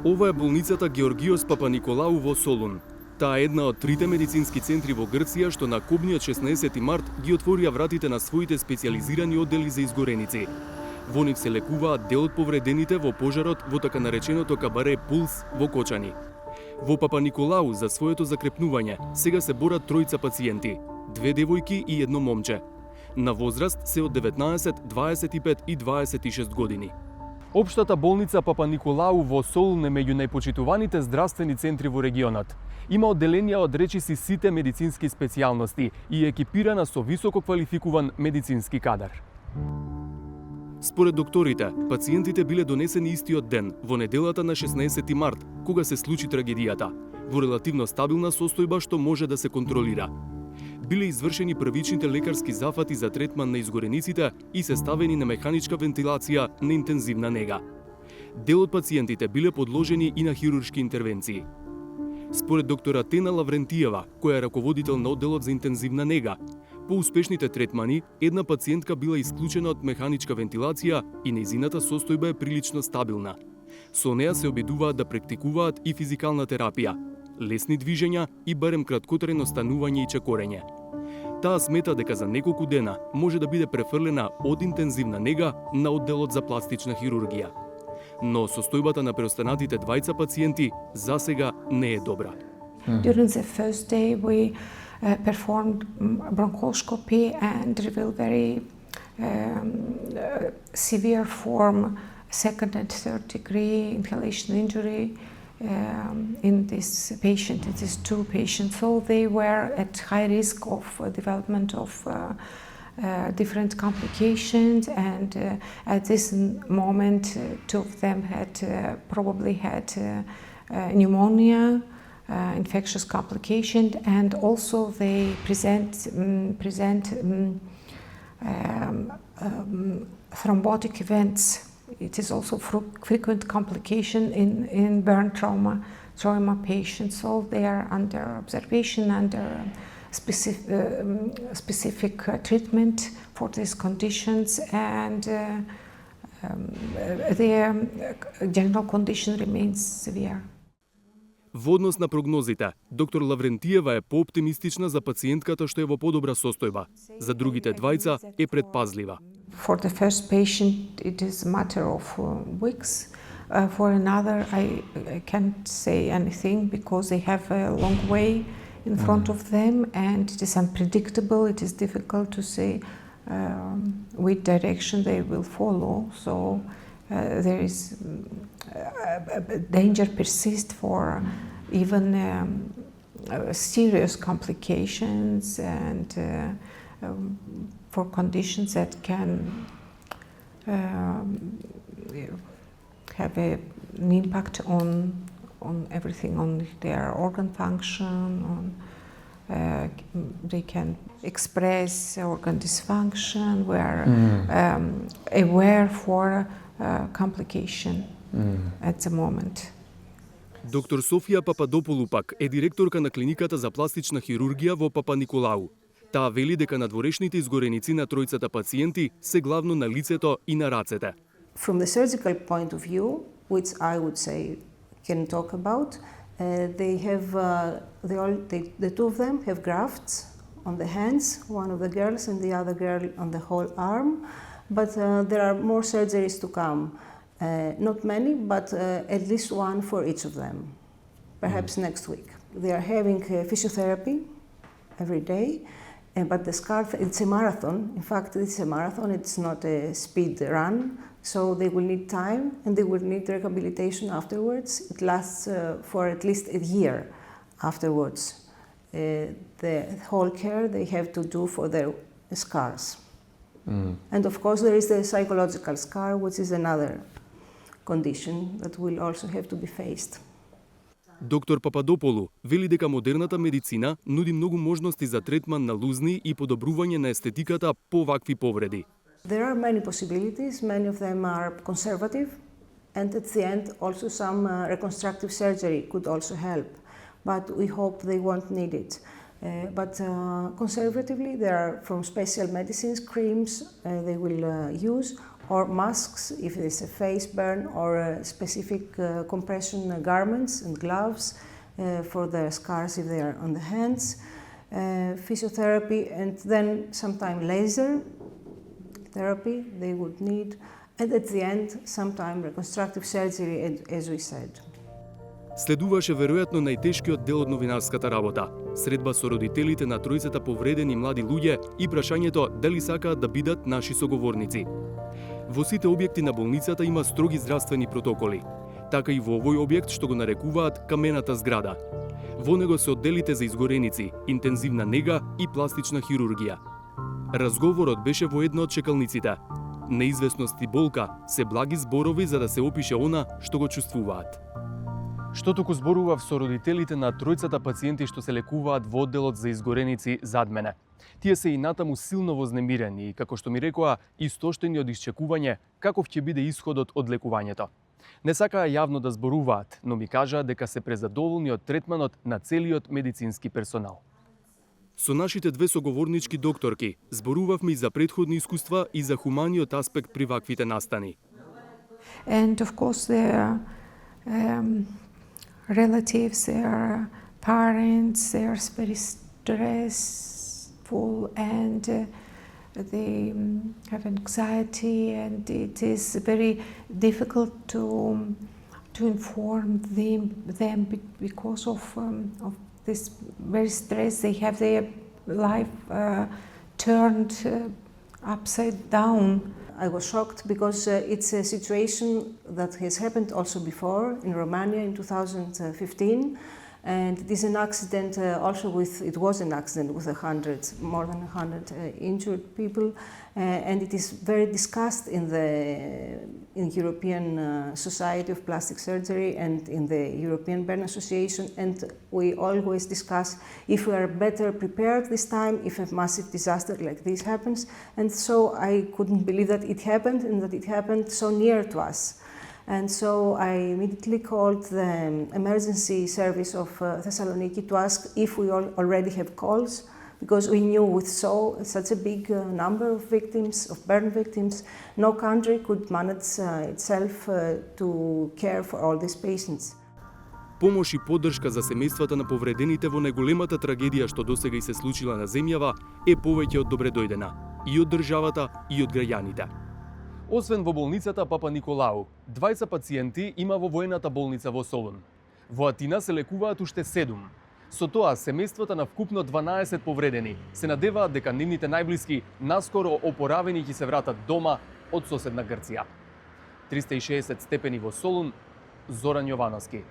Ова е болницата Георгиос Папаниколау во Солун. Таа е една од трите медицински центри во Грција што на кобниот 16 март ги отворија вратите на своите специјализирани оддели за изгореници. Во нив се лекуваат дел од повредените во пожарот во така нареченото кабаре Пулс во Кочани. Во Папаниколау за своето закрепнување сега се борат тројца пациенти, 2 девојки и едно момче. На возраст се од 19, 25 и 26 години. Општата болница Папаниколау во Солун е меѓу најпочитуваните здравствени центри во регионот. Има одделенија од речиси сите медицински специјалности и е екипирана со високо квалификуван медицински кадар. Според докторите, пациентите биле донесени истиот ден, во неделата на 16 март, кога се случи трагедијата, во релативно стабилна состојба што може да се контролира. Биле извршени првичните лекарски зафати за третман на изгорениците и се ставени на механичка вентилација на интензивна нега. Дел од пациентите биле подложени и на хируршки интервенции. Според доктора Тена Лаврентиева, која е раководител на одделот за интензивна нега, по успешните третмани, една пациентка била исклучена од механичка вентилација и нејзината состојба е прилично стабилна. Со неа се обидуваат да практикуваат и физикална терапија, лесни движења и барем краткотрено станување и чекорење. Таа смета дека за неколку дена може да биде префрлена од интензивна нега на одделот за пластична хирургија. Но состојбата на преостанатите двајца пациенти за сега не е добра. During the first day we performed bronchoscopy and revealed very severe form, second and third degree inhalation injury in this patient, in these two patients. So they were at high risk of development of different complications, and at this moment two of them had probably had pneumonia, infectious complication, and also they present thrombotic events. It is also frequent complication in burn trauma patients. So they are under observation, under specific treatment for these conditions, and their general condition remains severe. Во однос на прогнозите, доктор Лаврентиева е пооптимистична за пациентката што е во подобра состојба. За другите двајца е предпазлива. For the first patient it is a matter of weeks. For another I can't say anything because they have a long way in front of them and it is unpredictable. It is difficult to say which direction they will follow. So there is danger persists for even serious complications and for conditions that can have an impact on everything, on their organ function, they can express organ dysfunction, we're aware for complication at the moment. Доктор Софија Пападополу пак е директорка на клиниката за пластична хирургија во Папаниколау. Таа вели дека надворешните изгореници на тројцата пациенти се главно на лицето и на рацете. From the surgical point of view, which I would say can talk about, they have the two of them have grafts on the hands, one of the girls and the other girl on the whole arm, but there are more surgeries to come. Not many, but at least one for each of them, perhaps next week. They are having physiotherapy every day, but the scar, it's a marathon. In fact, it's a marathon, it's not a speed run, so they will need time and they will need rehabilitation afterwards. It lasts for at least a year afterwards. The whole care they have to do for their scars. And of course there is the psychological scar, which is another condition that will also have to be faced. Доктор Пападополу вели дека модерната медицина нуди многу можности за третман на лузни и подобрување на естетиката по вакви повреди. There are many possibilities, many of them are conservative, and at the end also some reconstructive surgery could also help, but we hope they won't need it. But conservatively, there are from special medicines, creams they will use, or masks if there's a face burn, or specific compression garments and gloves for the scars if they are on the hands, physiotherapy, and then sometimes laser therapy they would need, and at the end sometimes reconstructive surgery, as we said. Следуваше веројатно најтешкиот дел од новинарската работа, средба со родителите на тројцата повредени млади луѓе и прашањето дали сакаат да бидат наши соговорници. Во сите објекти на болницата има строги здравствени протоколи, така и во овој објект што го нарекуваат камената зграда. Во него се одделите за изгореници, интензивна нега и пластична хирургија. Разговорот беше во една од чекалниците. Неизвестност и болка се благи зборови за да се опише она што го чувствуваат. Што туку зборував со родителите на тројцата пациенти што се лекуваат во одделот за изгореници зад мене. Тие се и натаму силно вознемирени и, како што ми рекоа, истоштени од исчекување каков ќе биде исходот од лекувањето. Не сакаа јавно да зборуваат, но ми кажаа дека се презадоволни од третманот на целиот медицински персонал. Со нашите две соговорнички докторки зборувавме и за претходни искуства и за хуманиот аспект при ваквите настани. And of course their relatives, their parents, they are very stressful and they have anxiety, and it is very difficult to inform them because of this very stress. They have their life turned upside down. I was shocked because it's a situation that has happened also before in Romania in 2015, and it is an accident it was an accident with more than 100 injured people, and it is very discussed in European Society of Plastic Surgery and in the European Burn Association, and we always discuss if we are better prepared this time if a massive disaster like this happens, and so I couldn't believe that it happened and that it happened so near to us. And so I immediately called the emergency service of Thessaloniki to ask if we already have calls, because we knew with such a big number of victims, of burn victims, no country could manage itself to care for all these patients. Помош и поддршка за семејствата на повредените во најголемата трагедија што досега и се случила на земјава е повеќе од добре дојдена и од државата и од граѓаните. Освен во болницата Папа Николау, 20 пациенти има во воената болница во Солун. Во Атина се лекуваат уште 7. Со тоа, семејствата на вкупно 12 повредени се надеваат дека нивните најблиски наскоро опоравени ќе се вратат дома од соседна Грција. 360 степени во Солун, Зоран Јовановски.